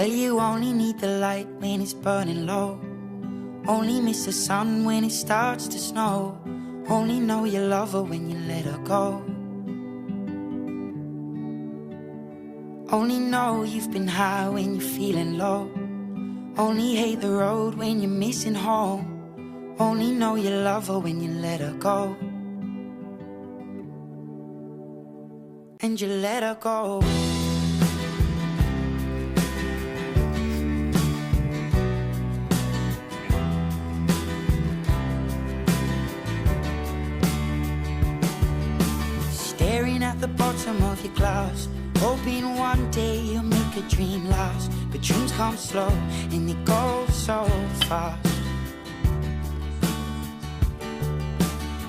Well, you only need the light when it's burning low. Only miss the sun when it starts to snow. Only know you love her when you let her go. Only know you've been high when you're feeling low. Only hate the road when you're missing home. Only know you love her when you let her go. And you let her go. Staring at the bottom of your glass, hoping one day you'll make a dream last. But dreams come slow and they go so fast.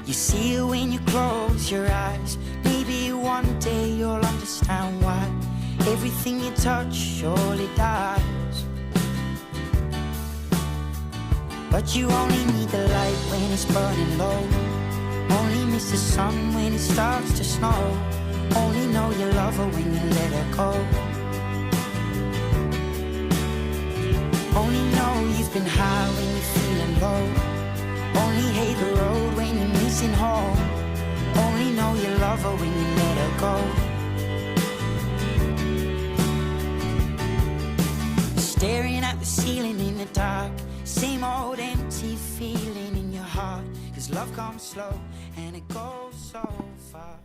You see it when you close your eyes. Maybe one day you'll understand why everything you touch surely dies. But you only need the light when it's burning low. Only miss the sun when it starts to snow. Only know you love her when you let her go. Only know you've been high when you're feeling low. Only hate the road when you're missing home. Only know you love her when you let her go. Staring at the ceiling in the dark, same old empty feeling in your heart. 'Cause love comes slow and it goes so far.